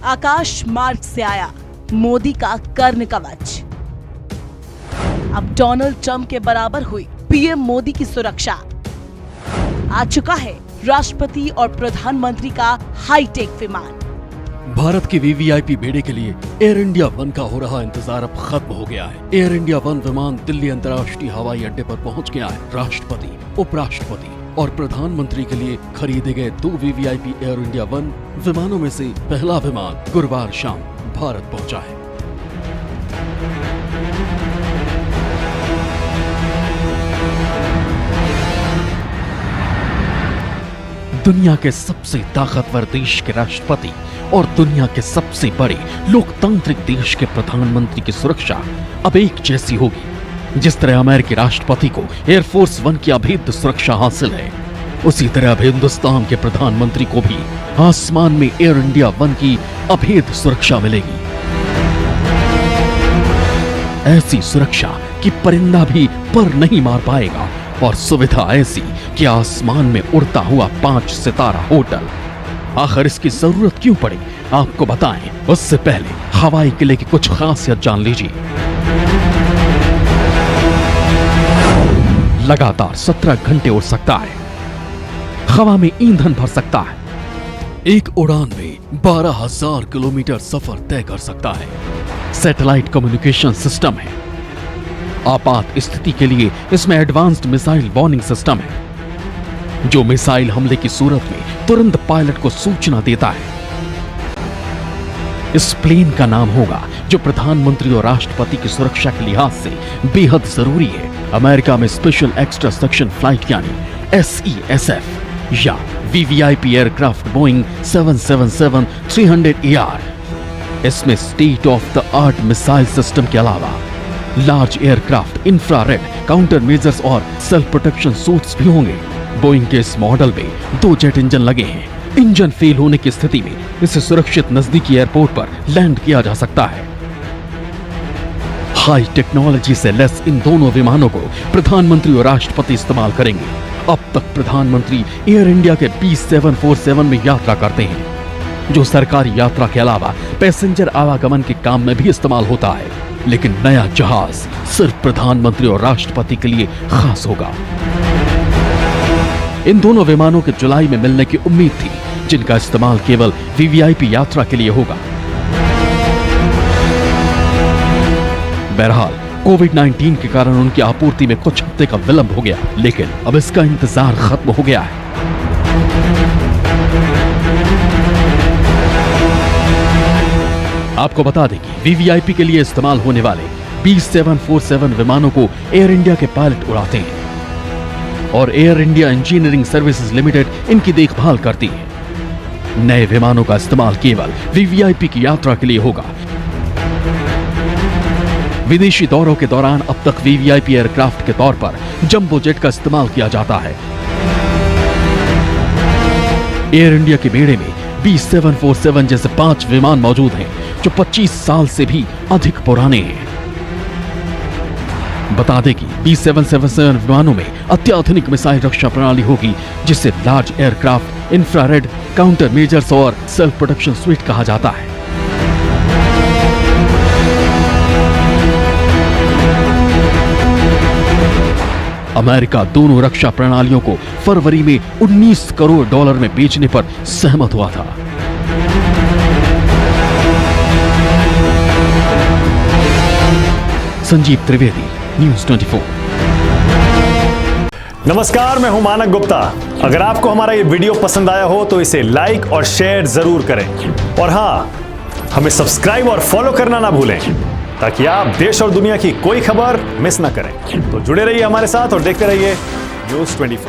आकाश मार्ग से आया मोदी का कर्ण कवच। अब डोनाल्ड ट्रंप के बराबर हुई पीएम मोदी की सुरक्षा। आ चुका है राष्ट्रपति और प्रधानमंत्री का हाईटेक विमान। भारत के वीवीआईपी बेड़े के लिए एयर इंडिया वन का हो रहा इंतजार अब खत्म हो गया है। एयर इंडिया वन विमान दिल्ली अंतर्राष्ट्रीय हवाई अड्डे पर पहुंच गया है। राष्ट्रपति, उपराष्ट्रपति और प्रधानमंत्री के लिए खरीदे गए 2 वीवीआईपी एयर इंडिया वन विमानों में से पहला विमान गुरुवार शाम भारत पहुंचा है। दुनिया के सबसे ताकतवर देश के राष्ट्रपति और दुनिया के सबसे बड़े लोकतांत्रिक देश के प्रधानमंत्री की सुरक्षा अब एक जैसी होगी। जिस तरह अमेरिकी राष्ट्रपति को एयरफोर्स वन की अभेद्य सुरक्षा हासिल है, उसी तरह अब हिंदुस्तान के प्रधानमंत्री को भी आसमान में एयर इंडिया वन की अभेद्य सुरक्षा मिलेगी। ऐसी सुरक्षा कि परिंदा भी पर नहीं मार पाएगा और सुविधा ऐसी कि आसमान में उड़ता हुआ 5 सितारा होटल। आखिर इसकी जरूरत क्यों पड़ी, आपको बताएं उससे पहले हवाई किले की कुछ खासियत जान लीजिए। लगातार 17 घंटे उड़ सकता है, हवा में ईंधन भर सकता है, एक उड़ान में 12,000 किलोमीटर सफर तय कर सकता है। सैटेलाइट कम्युनिकेशन सिस्टम है। आपात स्थिति के लिए इसमें एडवांस्ड मिसाइल वार्निंग सिस्टम है, जो मिसाइल हमले की सूरत में तुरंत पायलट को सूचना देता है। इस प्लेन का नाम होगा जो प्रधानमंत्री और राष्ट्रपति की सुरक्षा के लिहाज से बेहद जरूरी है। अमेरिका में स्पेशल एक्स्ट्रा सेक्शन फ्लाइट यानी SESF या वीवीआईपी एयरक्राफ्ट बोइंग 777-300ER। इसमें state of the art missile system के अलावा large aircraft, infrared counter measures और सेल्फ प्रोटेक्शन सूट्स भी होंगे। बोइंग के इस मॉडल में 2 जेट इंजन लगे हैं। इंजन फेल होने की स्थिति में इसे सुरक्षित नजदीकी एयरपोर्ट पर लैंड किया जा सकता है। हाई टेक्नोलॉजी से लैस इन दोनों विमानों को प्रधानमंत्री और राष्ट्रपति इस्तेमाल करेंगे। अब तक प्रधानमंत्री एयर इंडिया के B747 में यात्रा करते हैं, जो सरकारी यात्रा के अलावा पैसेंजर आवागमन के काम में भी इस्तेमाल होता है। लेकिन नया जहाज सिर्फ प्रधानमंत्री और राष्ट्रपति के लिए खास होगा। इन दोनों विमानों के जुलाई में मिलने की उम्मीद थी, जिनका इस्तेमाल केवल वीवीआईपी यात्रा के लिए होगा। बहरहाल कोविड-19 के कारण उनकी आपूर्ति में कुछ हफ्ते का विलंब हो गया, लेकिन अब इसका इंतजार खत्म हो गया है। आपको बता दें कि वीवीआईपी के लिए इस्तेमाल होने वाले B747 विमानों को एयर इंडिया के पायलट उड़ाते हैं और air India engineering services limited इनकी देखभाल करती है। नए विमानों का इस्तेमाल केवल वीवीआईपी की यात्रा के लिए होगा। विदेशी दौरों के दौरान अब तक वीवीआईपी एयरक्राफ्ट के तौर पर जंबो जेट का इस्तेमाल किया जाता है। एयर इंडिया के बेड़े में B747 जैसे 5 विमान मौजूद हैं, जो 25 साल से भी अधिक पुराने हैं। बता दें कि B777 विमानों में अत्याधुनिक मिसाइल रक्षा प्रणाली होगी, जिसे large aircraft, infrared counter measures और सेल्फ प्रोटेक्शन स्वीट कहा जाता है। अमेरिका दोनों रक्षा प्रणालियों को फरवरी में $19 करोड़ में बेचने पर सहमत हुआ था। संजीव त्रिवेदी, न्यूज़ 24। नमस्कार, मैं हूं मानक गुप्ता। अगर आपको हमारा ये वीडियो पसंद आया हो तो इसे लाइक और शेयर जरूर करें, और हां, हमें सब्सक्राइब और फॉलो करना ना भूलें, ताकि आप देश और दुनिया की कोई खबर मिस ना करें। तो जुड़े रहिए हमारे साथ और देखते रहिए न्यूज़ 24।